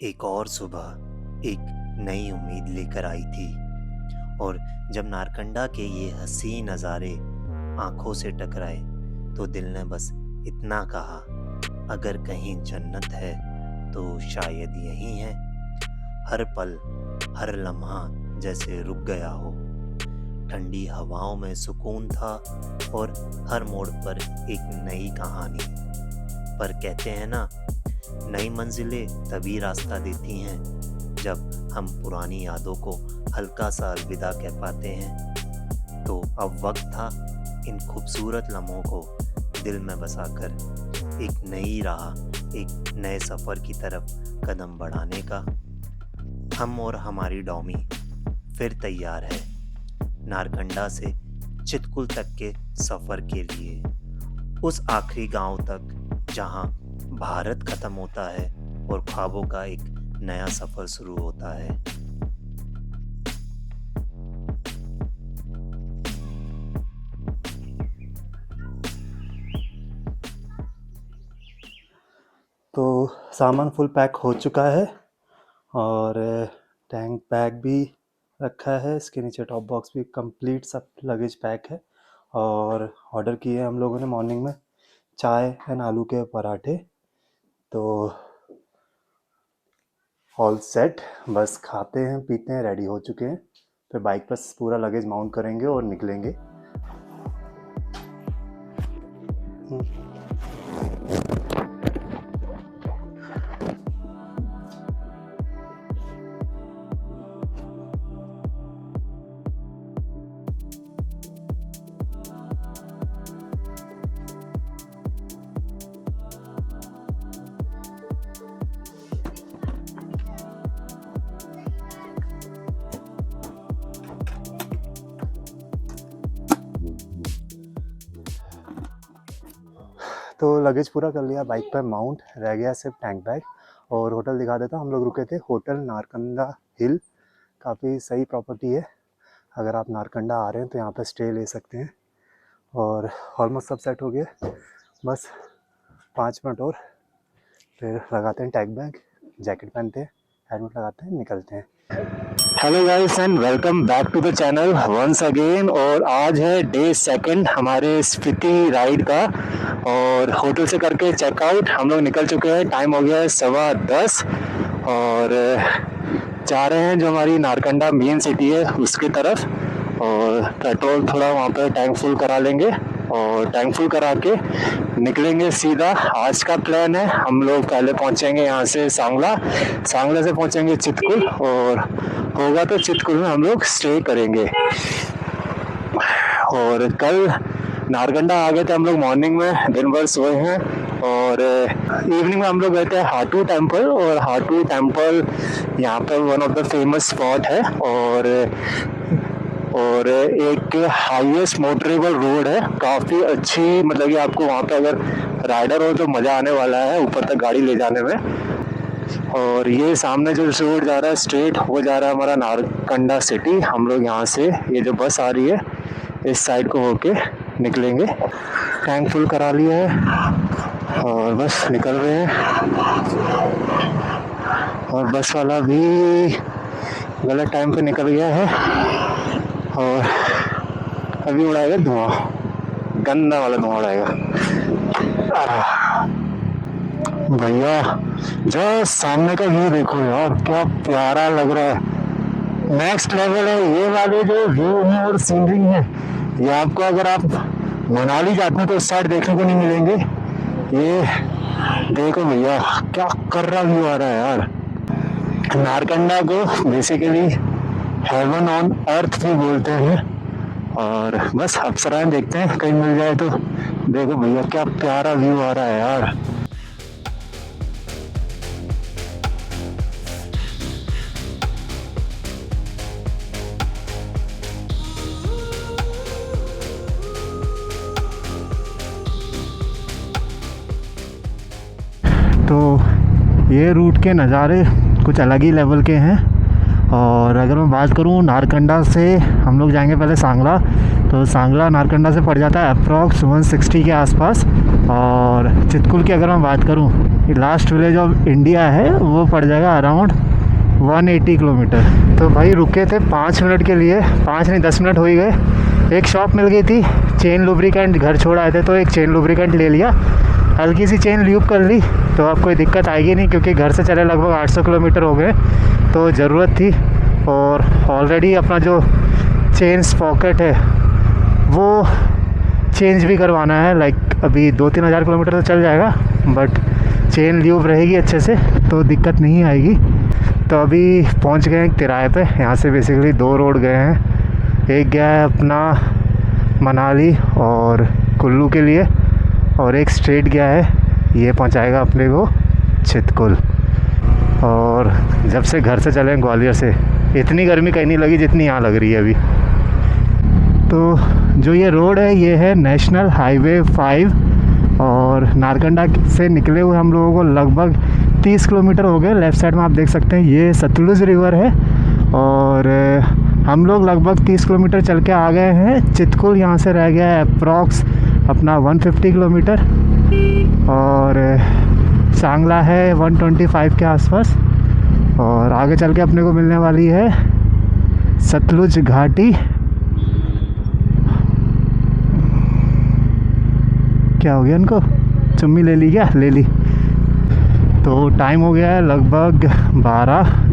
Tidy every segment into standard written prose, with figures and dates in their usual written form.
एक और सुबह एक नई उम्मीद लेकर आई थी। और जब नारकंडा के ये हसीन नज़ारे आंखों से टकराए तो दिल ने बस इतना कहा, अगर कहीं जन्नत है तो शायद यही है। हर पल हर लम्हा जैसे रुक गया हो। ठंडी हवाओं में सुकून था और हर मोड़ पर एक नई कहानी। पर कहते हैं ना, नई मंजिलें तभी रास्ता देती हैं जब हम पुरानी यादों को हल्का सा अलविदा कह पाते हैं। तो अब वक्त था इन खूबसूरत लम्हों को दिल में बसाकर एक नई राह, एक नए सफ़र की तरफ कदम बढ़ाने का। हम और हमारी डॉमी फिर तैयार है नारकंडा से चितकुल तक के सफ़र के लिए, उस आखिरी गांव तक जहां भारत ख़त्म होता है और ख्वाबों का एक नया सफ़र शुरू होता है। तो सामान फुल पैक हो चुका है और टैंक बैग भी रखा है, इसके नीचे टॉप बॉक्स भी कंप्लीट, सब लगेज पैक है। और ऑर्डर किए हम लोगों ने मॉर्निंग में चाय एंड आलू के पराठे, तो ऑल सेट। बस खाते हैं पीते हैं, रेडी हो चुके हैं। फिर बाइक पर पूरा लगेज माउंट करेंगे और निकलेंगे। तो लगेज पूरा कर लिया, बाइक पर माउंट, रह गया सिर्फ टैंक बैग। और होटल दिखा देता हूँ, हम लोग रुके थे होटल नारकंडा हिल। काफ़ी सही प्रॉपर्टी है, अगर आप नारकंडा आ रहे हैं तो यहाँ पर स्टे ले सकते हैं। और ऑलमोस्ट सब सेट हो गया, बस 5 मिनट और, फिर लगाते हैं टैग बैग, जैकेट पहनते हैं, हेलमेट लगाते हैं, निकलते हैं। Hello guys and welcome back to the channel once again. और आज है डे सेकंड हमारे स्पीति राइड का, और होटल से करके चेकआउट हम लोग निकल चुके हैं। टाइम हो गया है 10:15 और जा रहे हैं जो हमारी नारकंडा मेन सिटी है उसकी तरफ। और पेट्रोल थोड़ा वहाँ पर टैंक फुल करा लेंगे और टैंक फुल करा के निकलेंगे सीधा। आज का प्लान है, हम लोग पहले पहुँचेंगे यहाँ से सांगला से पहुँचेंगे चितकुल, और होगा तो चितकुल में हम लोग स्टे करेंगे। और कल नारकंडा आ गए थे हम लोग मॉर्निंग में, दिन भर सोए हैं। और इवनिंग में हम लोग गए थे हाटू टेम्पल, और हाटू टेम्पल यहाँ पर one of the famous spot है। और एक हाईएस्ट मोटरेबल रोड है, काफ़ी अच्छी, मतलब कि आपको वहाँ पे अगर राइडर हो तो मज़ा आने वाला है ऊपर तक गाड़ी ले जाने में। और ये सामने जो रोड जा रहा है स्ट्रेट, वो जा रहा है हमारा नारकंडा सिटी। हम लोग यहाँ से, ये जो बस आ रही है इस साइड को होके निकलेंगे। टैंक फुल करा लिया है और बस निकल रहे हैं। और बस वाला भी गलत टाइम पे निकल गया है और अभी उड़ाएगा धुआं, गंदा वाला धुआं उड़ाएगा। भैया जो सामने का व्यू देखो यार, क्या प्यारा लग रहा है, नेक्स्ट लेवल है। ये वाले जो व्यू है और सीनरी है, ये आपको अगर आप मनाली जाते हैं तो उस साइड देखने को नहीं मिलेंगे। ये देखो भैया, क्या कर रहा व्यू आ रहा है यार। नारकंडा को बेसिकली हेवन ऑन अर्थ भी बोलते हैं। और बस अप्सराएं देखते हैं कहीं मिल जाए तो। देखो भैया क्या प्यारा व्यू आ रहा है यार। तो ये रूट के नज़ारे कुछ अलग ही लेवल के हैं। और अगर मैं बात करूँ नारकंडा से, हम लोग जाएंगे पहले सांगला, तो सांगला नारकंडा से पड़ जाता है अप्रॉक्स 160 के आसपास। और चितकुल की अगर मैं बात करूँ लास्ट विलेज ऑफ इंडिया है, वो पड़ जाएगा अराउंड 180 किलोमीटर। तो भाई रुके थे 5 मिनट के लिए, 5 नहीं 10 मिनट हो ही गए। एक शॉप मिल गई थी, चेन लुब्रिकेंट, घर छोड़ आए थे तो एक चेन लुब्रिकेंट ले लिया, हल्की सी चेन ल्यूब कर ली तो अब कोई दिक्कत आएगी नहीं, क्योंकि घर से चले लगभग 800 किलोमीटर हो गए तो ज़रूरत थी। और ऑलरेडी अपना जो चेन स्पॉकेट है वो चेंज भी करवाना है, लाइक अभी 2-3 हज़ार किलोमीटर तो चल जाएगा, बट चेन ल्यूब रहेगी अच्छे से तो दिक्कत नहीं आएगी। तो अभी पहुंच गए हैं तिराहे पे। यहाँ से बेसिकली 2 रोड गए हैं, एक गया है अपना मनाली और कुल्लू के लिए, और एक स्ट्रेट गया है, ये पहुंचाएगा अपने को चितकुल। और जब से घर से चले ग्वालियर से इतनी गर्मी कहीं नहीं लगी जितनी यहाँ लग रही है अभी। तो जो ये रोड है ये है नेशनल हाईवे 5, और नारकंडा से निकले हुए हम लोगों को लगभग 30 किलोमीटर हो गए। लेफ़्ट साइड में आप देख सकते हैं ये सतलुज रिवर है, और हम लोग लगभग 30 किलोमीटर चल के आ गए हैं चितकुल। यहाँ से रह गया है अप्रॉक्स अपना 150 किलोमीटर, और सांगला है 125 के आसपास, और आगे चल के अपने को मिलने वाली है सतलुज घाटी। क्या हो गया इनको, चुम्मी ले ली क्या? ले ली। तो टाइम हो गया है लगभग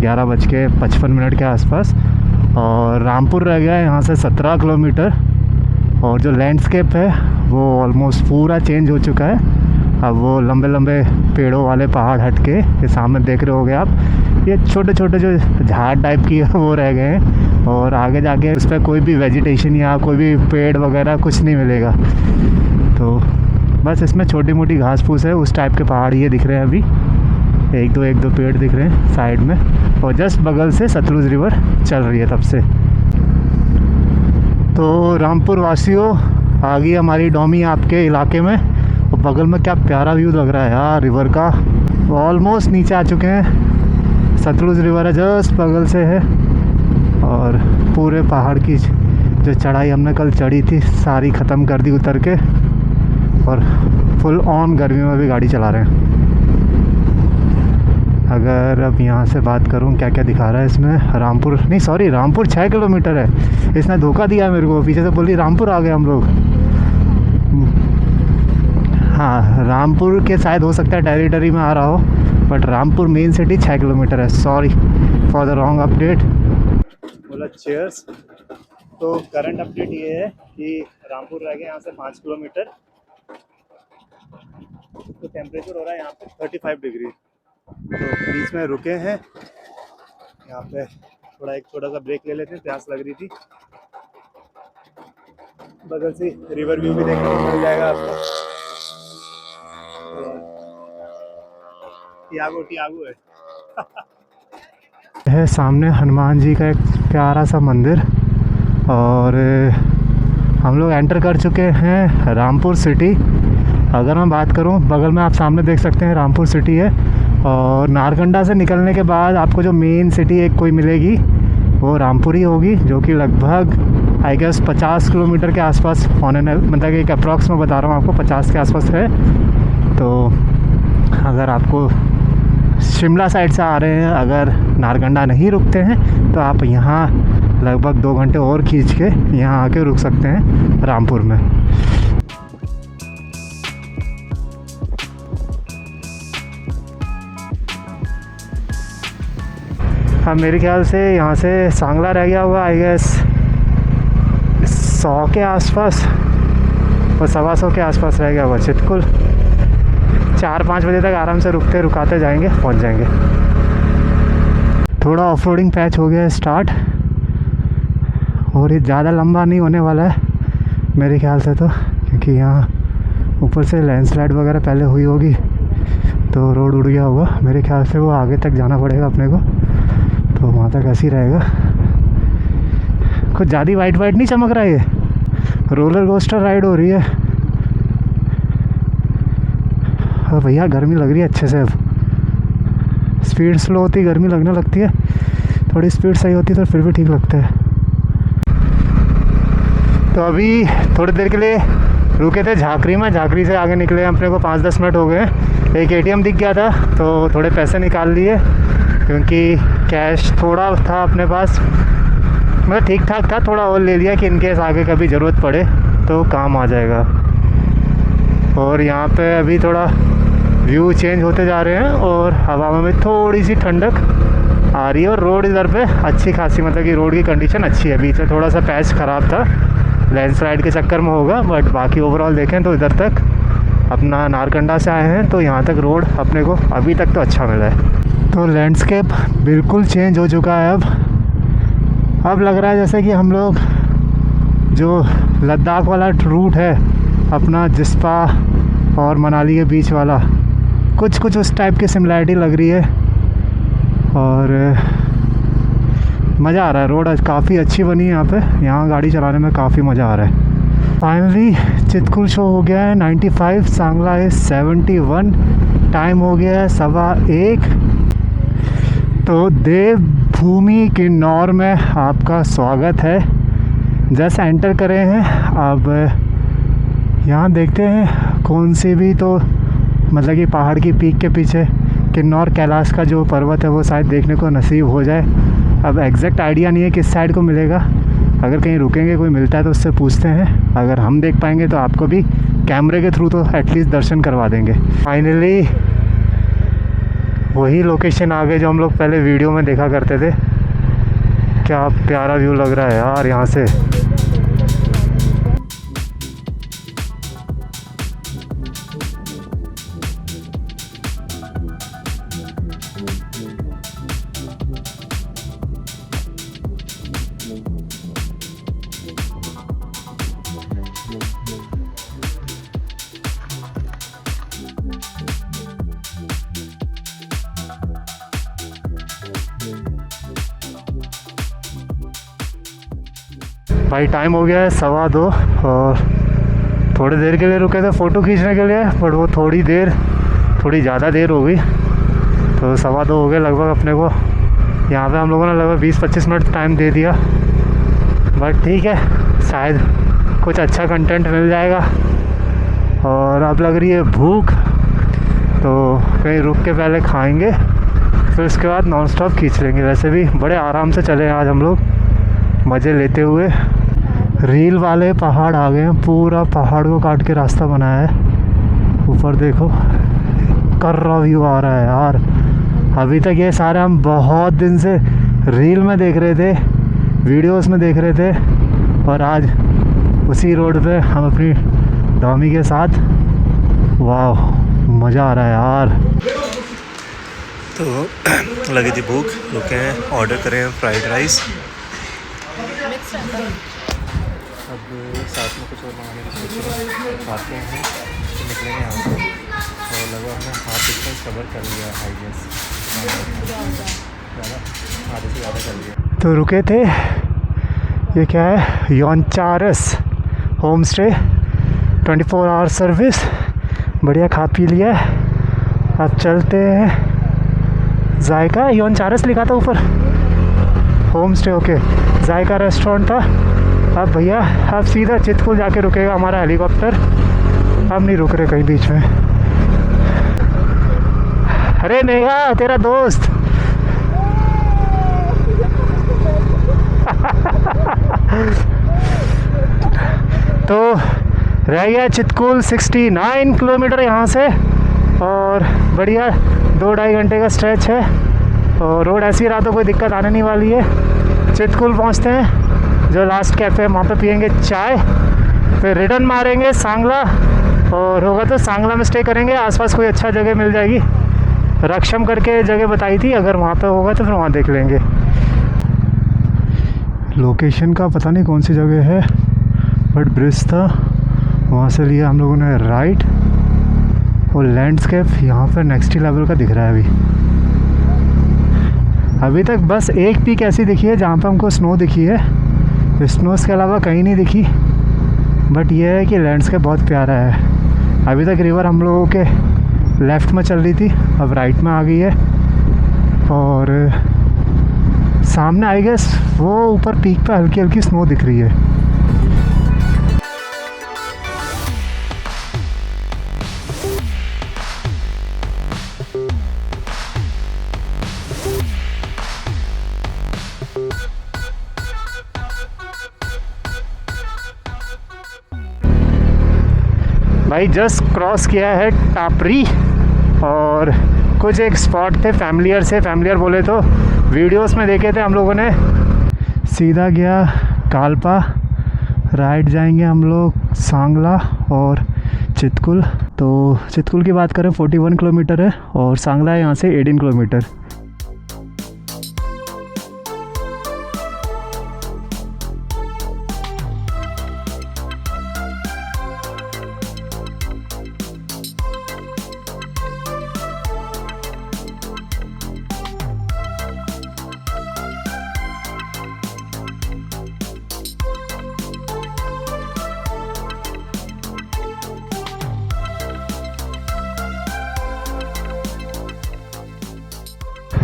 11:55 के आसपास, और रामपुर रह गया है यहाँ से 17 किलोमीटर। और जो लैंडस्केप है वो ऑलमोस्ट पूरा चेंज हो चुका है। अब वो लंबे लंबे पेड़ों वाले पहाड़ हट के ये सामने देख रहे होगे आप, ये छोटे छोटे जो झाड़ टाइप की है वो रह गए हैं, और आगे जाके उस पर कोई भी वेजिटेशन या कोई भी पेड़ वगैरह कुछ नहीं मिलेगा। तो बस इसमें छोटी मोटी घास फूस है, उस टाइप के पहाड़ ये दिख रहे हैं अभी, एक दो पेड़ दिख रहे हैं साइड में, और जस्ट बगल से सतलुज रिवर चल रही है तब से। तो रामपुर वासियों, आ गई हमारी डोमी आपके इलाके में, और बगल में क्या प्यारा व्यू लग रहा है यार रिवर का। ऑलमोस्ट नीचे आ चुके हैं, सतलुज रिवर है जस्ट बगल से है, और पूरे पहाड़ की जो चढ़ाई हमने कल चढ़ी थी सारी ख़त्म कर दी उतर के, और फुल ऑन गर्मी में भी गाड़ी चला रहे हैं। अगर अब यहाँ से बात करूँ क्या क्या दिखा रहा है इसमें, रामपुर 6 किलोमीटर है। इसने धोखा दिया मेरे को, पीछे से बोली रामपुर आ गए हम लोग। हाँ, रामपुर के शायद हो सकता है टेरिटरी में आ रहा हो, but Rampur main city 6 kilometre है। Sorry for the wrong update. बोला चीयर्स। तो करंट अपडेट ये है कि रामपुर रह गया यहाँ से 5 किलोमीटर। तो टेम्परेचर हो रहा है यहाँ पे 35 डिग्री। तो बीच में रुके हैं यहाँ पे, एक छोटा सा ब्रेक ले लेते हैं, प्यास लग रही थी। बगल से रिवर व्यू भी देखने को मिल जाएगा आपको। टियागो है सामने हनुमान जी का एक प्यारा सा मंदिर, और हम लोग एंटर कर चुके हैं रामपुर सिटी। अगर मैं बात करूं, बगल में आप सामने देख सकते हैं रामपुर सिटी है, और नारकंडा से निकलने के बाद आपको जो मेन सिटी एक कोई मिलेगी वो रामपुर ही होगी, जो कि लगभग आई गेस 50 किलोमीटर के आसपास होने, मतलब एक अप्रॉक्स में बता रहा हूँ आपको, 50 के आसपास है। तो अगर आपको शिमला साइड से आ रहे हैं, अगर नारकंडा नहीं रुकते हैं तो आप यहाँ लगभग 2 घंटे और खींच के यहाँ आके रुक सकते हैं रामपुर में। अब मेरे ख्याल से यहाँ से सांगला रह गया हुआ आई गेस 100 के आसपास, और 125 के आसपास रह गया हुआ चितकुल। 4-5 बजे तक आराम से रुकाते जाएंगे, पहुँच जाएंगे। थोड़ा ऑफ रोडिंग पैच हो गया है स्टार्ट, और ये ज़्यादा लंबा नहीं होने वाला है मेरे ख्याल से तो, क्योंकि यहाँ ऊपर से लैंडस्लाइड वगैरह पहले हुई होगी तो रोड उड़ गया होगा। मेरे ख्याल से वो आगे तक जाना पड़ेगा अपने को, तो वहाँ तक ऐसे ही रहेगा। कुछ ज़्यादा वाइट नहीं चमक रहा है, ये रोलर कोस्टर राइड हो रही है। और भैया गर्मी लग रही है अच्छे से। अब स्पीड स्लो होती गर्मी लगने लगती है, थोड़ी स्पीड सही होती तो फिर भी ठीक लगता है। तो अभी थोड़ी देर के लिए रुके थे झाकरी में, झाकरी से आगे निकले अपने को 5-10 मिनट हो गए। एक एटीएम दिख गया था तो थोड़े पैसे निकाल लिए, क्योंकि कैश थोड़ा था अपने पास, मतलब ठीक ठाक था, थोड़ा और ले लिया कि इनकेस आगे कभी ज़रूरत पड़े तो काम आ जाएगा। और यहाँ पे अभी थोड़ा व्यू चेंज होते जा रहे हैं और हवा में थोड़ी सी ठंडक आ रही है। और रोड इधर पे अच्छी खासी, मतलब कि रोड की कंडीशन अच्छी है। बीच में थोड़ा सा पैच ख़राब था, लैंडस्लाइड के चक्कर में होगा, बट बाकी ओवरऑल देखें तो इधर तक अपना नारकंडा से आए हैं तो यहाँ तक रोड अपने को अभी तक तो अच्छा मिला है। तो लैंडस्केप बिल्कुल चेंज हो चुका है। अब लग रहा है जैसे कि हम लोग जो लद्दाख वाला रूट है अपना, जिस्पा और मनाली के बीच वाला, कुछ उस टाइप की सिमिलैरिटी लग रही है। और मज़ा आ रहा है, रोड काफ़ी अच्छी बनी है यहाँ पे, यहाँ गाड़ी चलाने में काफ़ी मज़ा आ रहा है। फाइनली चितकुल शो हो गया है 95, सांगला है 71, टाइम हो गया है 1:15। तो देवभूमि किन्नौर में आपका स्वागत है। जस्ट एंटर करे हैं। अब यहाँ देखते हैं कौन सी भी, तो मतलब कि पहाड़ की पीक के पीछे किन्नौर कैलाश का जो पर्वत है वो शायद देखने को नसीब हो जाए। अब एग्जैक्ट आइडिया नहीं है किस साइड को मिलेगा, अगर कहीं रुकेंगे कोई मिलता है तो उससे पूछते हैं, अगर हम देख पाएंगे तो आपको भी कैमरे के थ्रू तो एटलीस्ट दर्शन करवा देंगे। फाइनली वही लोकेशन आ गए जो हम लोग पहले वीडियो में देखा करते थे। क्या प्यारा व्यू लग रहा है यार यहाँ से। भाई टाइम हो गया है 2:15 और थोड़ी देर के लिए रुके थे फ़ोटो खींचने के लिए, बट वो थोड़ी ज़्यादा देर हो गई, तो 2:15 हो गए लगभग अपने को। यहाँ पे हम लोगों ने लगभग 20-25 मिनट टाइम दे दिया, बट ठीक है, शायद कुछ अच्छा कंटेंट मिल जाएगा। और अब लग रही है भूख, तो कहीं रुक के पहले खाएंगे, फिर उसके बाद नॉन स्टॉप खींच लेंगे। वैसे भी बड़े आराम से चले आज हम लोग, मज़े लेते हुए। रील वाले पहाड़ आ गए हैं, पूरा पहाड़ को काट के रास्ता बनाया है। ऊपर देखो कर्रा व्यू आ रहा है यार। अभी तक ये सारे हम बहुत दिन से रील में देख रहे थे, वीडियोस में देख रहे थे, और आज उसी रोड पे हम अपनी डॉमी के साथ, वाह मज़ा आ रहा है यार। तो लगी थी भूख, रुके हैं, ऑर्डर करें फ्राइड राइस। अब साथ में कुछ और मंगाने की सोच रहे हैं, खाते हैं तो निकलेंगे यहाँ से। और लगभग हमने हाफ डिस्टेंस कवर कर लिया, आई गेस आधे से ज़्यादा कर लिया। तो रुके थे, ये क्या है, योनचारस होम स्टे, 24 आवर सर्विस, बढ़िया खा पी लिया। अब चलते हैं जायका, योनचारस लिखा था ऊपर, होम स्टे, ओके, जायका रेस्टोरेंट था। अब भैया अब सीधा चितकुल जाके रुकेगा हमारा हेलीकॉप्टर, अब नहीं रुक रहे कहीं बीच में। अरे नेहा तेरा दोस्त तो रह गया चितकुल 69 किलोमीटर यहाँ से, और बढ़िया 2-2.5 घंटे का स्ट्रेच है। और रोड ऐसी रहा तो कोई दिक्कत आने नहीं वाली है। चितकुल पहुँचते हैं, जो लास्ट कैफ़े है वहाँ पे पियेंगे चाय, फिर रिटर्न मारेंगे सांगला, और होगा तो सांगला में स्टे करेंगे। आसपास कोई अच्छा जगह मिल जाएगी, रक्षम करके जगह बताई थी, अगर वहाँ पे होगा तो फिर वहाँ देख लेंगे। लोकेशन का पता नहीं कौन सी जगह है, बट ब्रिज था, वहाँ से लिया हम लोगों ने राइट। और लैंडस्केप यहाँ पर नेक्स्ट लेवल का दिख रहा है। अभी तक बस एक पीक ऐसी दिखी है जहाँ पर हमको स्नो दिखी है, स्नोस के अलावा कहीं नहीं दिखी। बट ये है कि लैंडस्केप बहुत प्यारा है। अभी तक रिवर हम लोगों के लेफ़्ट में चल रही थी, अब राइट में आ गई है, और सामने आई गेस वो ऊपर पीक पे हल्की हल्की स्नो दिख रही है। भाई जस्ट क्रॉस किया है टापरी और कुछ एक स्पॉट थे फैमिलियर से, फैमिलियर बोले तो वीडियोस में देखे थे हम लोगों ने। सीधा गया कालपा, राइट जाएंगे हम लोग सांगला और चितकुल। तो चितकुल की बात करें 41 किलोमीटर है और सांगला यहाँ से 18 किलोमीटर।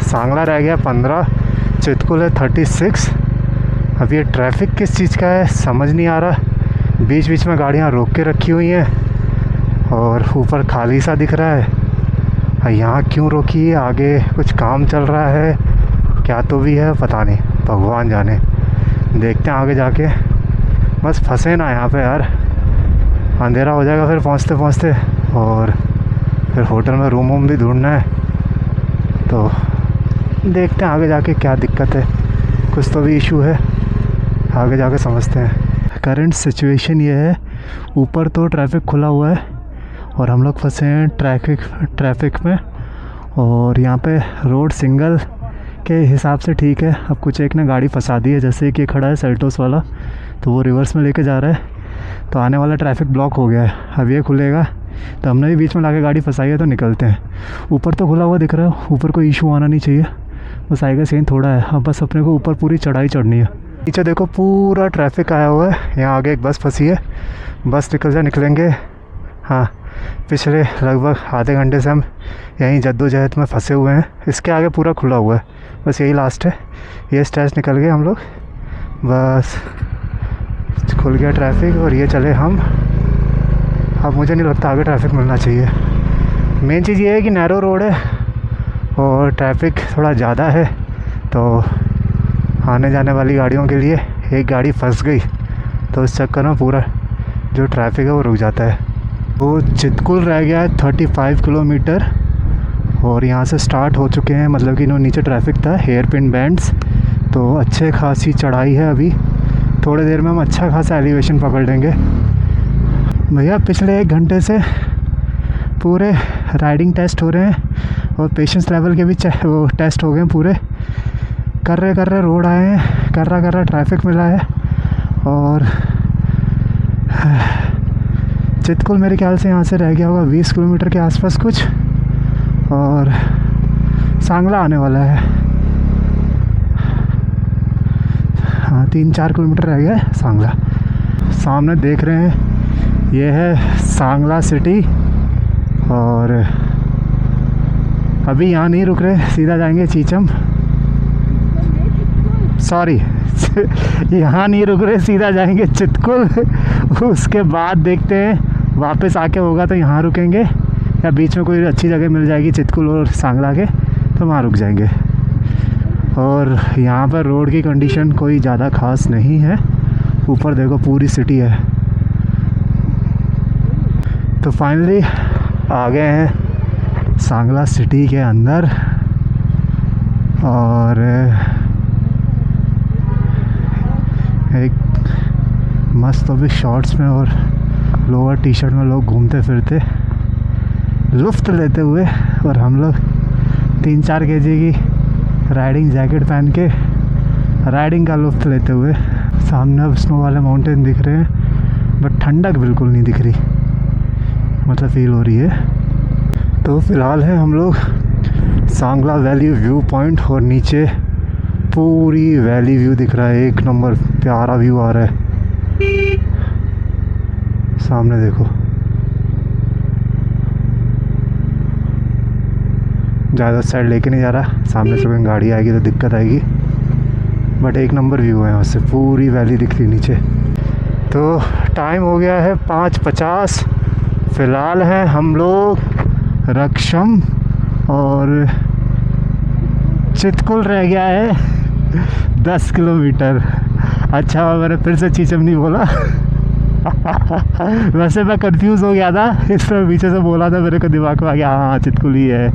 सांगला रह गया 15, चितकुल है 36। अब ये ट्रैफिक किस चीज़ का है समझ नहीं आ रहा। बीच बीच में गाड़ियाँ रोक के रखी हुई हैं और ऊपर खाली सा दिख रहा है। यहाँ क्यों रोकी है? आगे कुछ काम चल रहा है क्या तो भी है, पता नहीं, भगवान जाने। देखते हैं आगे जाके, बस फंसे ना यहाँ पे यार, अंधेरा हो जाएगा फिर पहुँचते पहुँचते, और फिर होटल में रूम वूम भी ढूंढना है। तो देखते हैं आगे जाके क्या दिक्कत है, कुछ तो भी इशू है, आगे जाके समझते हैं। करंट सिचुएशन ये है, ऊपर तो ट्रैफिक खुला हुआ है और हम लोग फंसे हैं ट्रैफिक में। और यहाँ पे रोड सिंगल के हिसाब से ठीक है। अब कुछ एक ने गाड़ी फंसा दी है, जैसे कि खड़ा है सेल्टोस वाला, तो वो रिवर्स में लेके जा रहा है, तो आने वाला ट्रैफिक ब्लॉक हो गया है। अब ये खुलेगा तो हमने भी बीच में लाके गाड़ी फंसाई है, तो निकलते हैं। ऊपर तो खुला हुआ दिख रहा है, ऊपर कोई इशू आना नहीं चाहिए, बस आएगा सीन थोड़ा है। अब बस अपने को ऊपर पूरी चढ़ाई चढ़नी है। नीचे देखो पूरा ट्रैफिक आया हुआ है, यहाँ आगे एक बस फंसी है, बस निकलेंगे। हाँ, पिछले लगभग आधे घंटे से हम यहीं जद्दोजहद में फंसे हुए हैं। इसके आगे पूरा खुला हुआ है, बस यही लास्ट है। ये स्टेज निकल गए हम लोग, बस खुल गया ट्रैफिक और ये चले हम। अब मुझे नहीं लगता आगे ट्रैफिक मिलना चाहिए। मेन चीज़ ये है कि नैरो रोड है और ट्रैफिक थोड़ा ज़्यादा है, तो आने जाने वाली गाड़ियों के लिए एक गाड़ी फंस गई तो इस चक्कर में पूरा जो ट्रैफिक है वो रुक जाता है। तो चितकुल रह गया है 35 किलोमीटर और यहाँ से स्टार्ट हो चुके हैं, मतलब कि नीचे ट्रैफिक था, हेयर पिन बैंड्स, तो अच्छे खासी चढ़ाई है। अभी थोड़ी देर में हम अच्छा खासा एलिवेशन पकड़ लेंगे। भैया पिछले 1 घंटे से पूरे राइडिंग टेस्ट हो रहे हैं और पेशेंस लेवल के भी वो टेस्ट हो गए पूरे। कर रहे रोड आए हैं, कर रहा ट्रैफिक मिला है। और चितकुल मेरे ख्याल से यहाँ से रह गया होगा 20 किलोमीटर के आसपास कुछ, और सांगला आने वाला है। हाँ, 3-4 किलोमीटर रह गया है सांगला। सामने देख रहे हैं ये है सांगला सिटी, और अभी यहाँ नहीं रुक रहे, सीधा जाएंगे चीचम। सॉरी यहाँ नहीं रुक रहे, सीधा जाएंगे चितकुल। उसके बाद देखते हैं वापस आके होगा तो यहाँ रुकेंगे, या बीच में कोई अच्छी जगह मिल जाएगी चितकुल और सांगला के, तो वहाँ रुक जाएंगे। और यहाँ पर रोड की कंडीशन कोई ज़्यादा ख़ास नहीं है। ऊपर देखो पूरी सिटी है। तो फाइनली आ गए हैं सांगला सिटी के अंदर, और एक मस्त अभी शॉर्ट्स में और लोअर टी शर्ट में लोग घूमते फिरते लुफ्त लेते हुए, और हम लोग 3-4 केजी की राइडिंग जैकेट पहन के राइडिंग का लुफ्त लेते हुए। सामने अब स्नो वाले माउंटेन दिख रहे हैं, बट ठंडक बिल्कुल नहीं दिख रही, मतलब फील हो रही है। तो फ़िलहाल है हम लोग सांगला वैली व्यू पॉइंट, और नीचे पूरी वैली व्यू दिख रहा है, एक नंबर प्यारा व्यू आ रहा है। सामने देखो, ज़्यादा साइड लेके नहीं जा रहा, सामने से कोई गाड़ी आएगी तो दिक्कत आएगी, बट एक नंबर व्यू है यहाँ से, पूरी वैली दिख रही नीचे। तो टाइम हो गया है 5:50। फ़िलहाल है हम लोग रक्षम, और चितकुल रह गया है 10 किलोमीटर। अच्छा मैंने फिर से चीचम नहीं बोला। वैसे मैं कंफ्यूज हो गया था, इसमें पीछे से बोला था, मेरे को दिमाग में आ गया हाँ चितकुल ही है।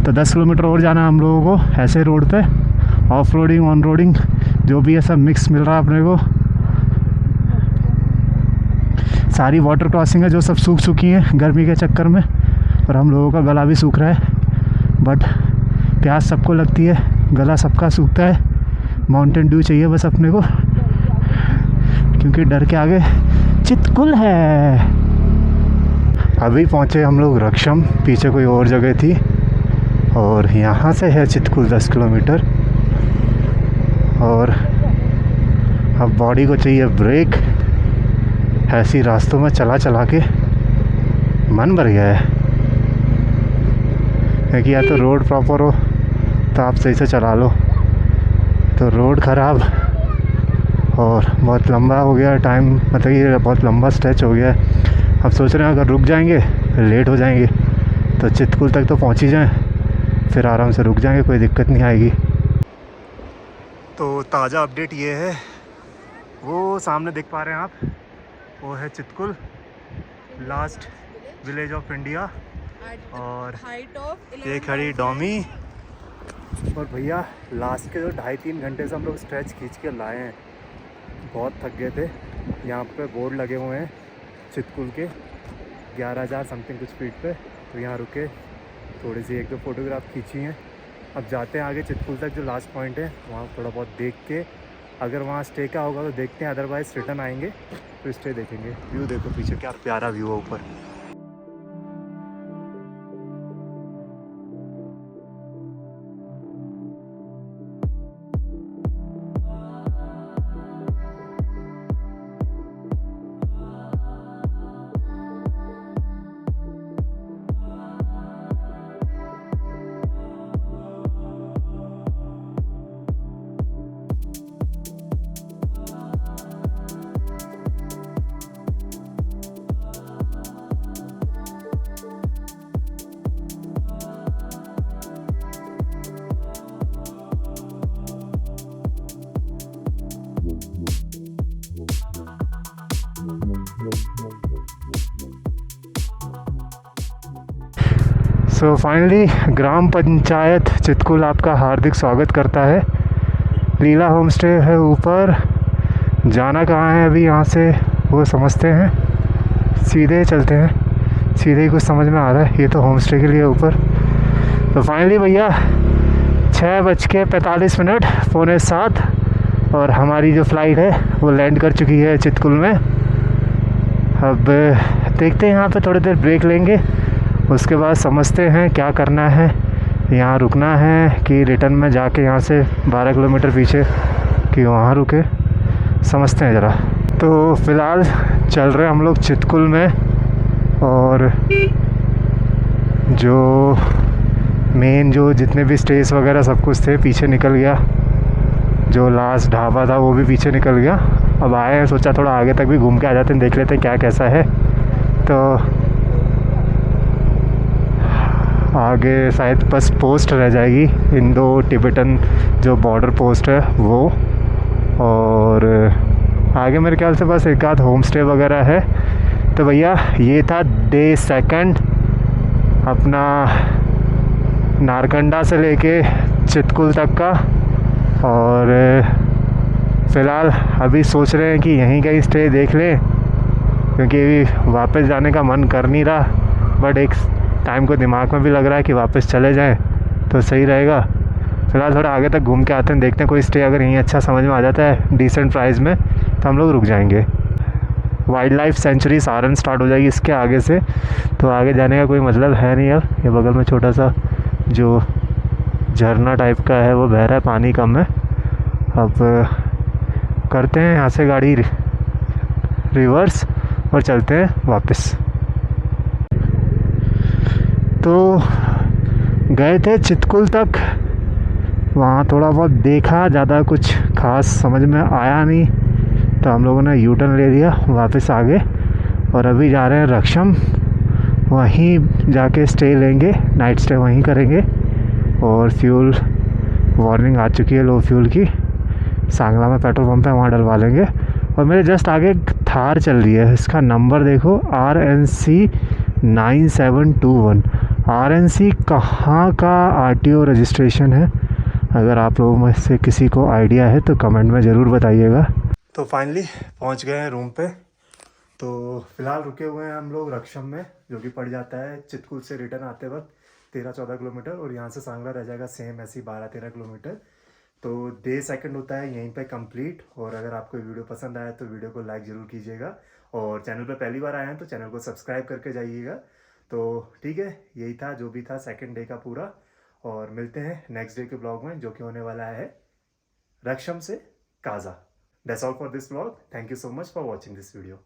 तो 10 किलोमीटर और जाना है हम लोगों को ऐसे रोड पे, ऑफ रोडिंग ऑन रोडिंग जो भी है सब मिक्स मिल रहा है अपने को। सारी वाटर क्रॉसिंग है जो सब सूख चुकी हैं गर्मी के चक्कर में, और हम लोगों का गला भी सूख रहा है। बट प्यास सबको लगती है, गला सबका सूखता है। माउंटेन ड्यू चाहिए बस अपने को, क्योंकि डर के आगे चितकुल है। अभी पहुँचे हम लोग रक्षम, पीछे कोई और जगह थी, और यहाँ से है चितकुल 10 किलोमीटर। और अब बॉडी को चाहिए ब्रेक, ऐसी रास्तों में चला चला के मन भर गया है। क्योंकि या तो रोड प्रॉपर हो तो आप सही से चला लो, तो रोड ख़राब और बहुत लंबा हो गया टाइम, मतलब ये बहुत लंबा स्ट्रेच हो गया है। अब सोच रहे हैं अगर रुक जाएंगे फिर लेट हो जाएंगे, तो चितकुल तक तो पहुंच ही जाएं, फिर आराम से रुक जाएंगे, कोई दिक्कत नहीं आएगी। तो ताज़ा अपडेट ये है, वो सामने देख पा रहे हैं आप, वो है Chitkul, last village of India. और ये खड़ी डॉमी। और भैया लास्ट के जो 2.5-3 घंटे से हम लोग स्ट्रेच खींच के लाए हैं, बहुत थक गए थे। यहाँ पे बोर्ड लगे हुए हैं चितकुल के 11,000 समथिंग कुछ फीट पे, तो यहाँ रुके, थोड़ी सी 1-2 फोटोग्राफ खींची हैं। अब जाते हैं आगे चितकुल तक, जो लास्ट पॉइंट है वहाँ थोड़ा बहुत देख के, अगर वहाँ स्टे का होगा तो देखते हैं, अदरवाइज़ रिटर्न आएंगे तो स्टे देखेंगे। व्यू देखो पीछे, क्या प्यारा व्यू है ऊपर। सो फाइनली ग्राम पंचायत चितकुल आपका हार्दिक स्वागत करता है। लीला होम स्टे है ऊपर। जाना कहाँ है अभी यहाँ से वो समझते हैं, सीधे चलते हैं, सीधे ही कुछ समझ में आ रहा है। ये तो होम स्टे के लिए ऊपर। तो फाइनली भैया 6:45 6:45, और हमारी जो फ़्लाइट है वो लैंड कर चुकी है चितकुल में। अब देखते हैं, यहाँ पे थोड़ी देर ब्रेक लेंगे, उसके बाद समझते हैं क्या करना है, यहाँ रुकना है कि रिटर्न में जाके यहाँ से 12 किलोमीटर पीछे कि वहाँ रुके, समझते हैं ज़रा। तो फ़िलहाल चल रहे हम लोग चितकुल में, और जो मेन जो जितने भी स्टेज वगैरह सब कुछ थे पीछे निकल गया, जो लास्ट ढाबा था वो भी पीछे निकल गया। अब आए हैं, सोचा थोड़ा आगे तक भी घूम के आ जाते हैं, देख लेते हैं क्या कैसा है। तो आगे शायद बस पोस्ट रह जाएगी, इंडो टिबेटन जो बॉर्डर पोस्ट है वो, और आगे मेरे ख्याल से बस एक आध होम स्टे वगैरह है। तो भैया ये था डे 2 अपना नारकंडा से लेके चितकुल तक का। और फ़िलहाल अभी सोच रहे हैं कि यहीं कहीं स्टे देख लें, क्योंकि वापस जाने का मन कर नहीं रहा, बट एक टाइम को दिमाग में भी लग रहा है कि वापस चले जाएं तो सही रहेगा। फ़िलहाल थोड़ा आगे तक घूम के आते हैं, देखते हैं कोई स्टे अगर यहीं अच्छा समझ में आ जाता है डिसेंट प्राइस में तो हम लोग रुक जाएंगे। Wild life sanctuary Saran start हो जाएगी इसके आगे से, तो आगे जाने का कोई मतलब है नहीं। अब ये बगल में छोटा सा जो झरना टाइप का है वो बह रहा है, पानी कम है। अब करते हैं यहाँ से गाड़ी रिवर्स और चलते हैं वापस। तो गए थे चितकुल तक, वहाँ थोड़ा बहुत देखा, ज़्यादा कुछ खास समझ में आया नहीं, तो हम लोगों ने यू टर्न ले लिया, वापस आ गए। और अभी जा रहे हैं रक्षम, वहीं जाके स्टे लेंगे, नाइट स्टे वहीं करेंगे। और फ्यूल वार्निंग आ चुकी है लो फ्यूल की, सांगला में पेट्रोल पंप है, वहाँ डलवा लेंगे। और मेरे जस्ट आगे थार चल रही है, इसका नंबर देखो RNC 9721। RNC कहाँ का RTO रजिस्ट्रेशन है? अगर आप लोगों में से किसी को आइडिया है तो कमेंट में ज़रूर बताइएगा। तो फाइनली पहुंच गए हैं रूम पे। तो फ़िलहाल रुके हुए हैं हम लोग रक्षम में, जो कि पड़ जाता है चितकुल से रिटर्न आते वक्त 13-14 किलोमीटर, और यहाँ से सांगला रह जाएगा सेम ऐसी 12-13 किलोमीटर। तो डे सेकंड होता है यहीं पे कंप्लीट। और अगर आपको वीडियो पसंद आया तो वीडियो को लाइक ज़रूर कीजिएगा, और चैनल पे पहली बार आए हैं तो चैनल को सब्सक्राइब करके जाइएगा। तो ठीक है, यही था जो भी था सेकंड डे का पूरा, और मिलते हैं नेक्स्ट डे के ब्लॉग में, जो कि होने वाला है रक्षम से Kaza. That's all for this blog. Thank you so much for watching this video.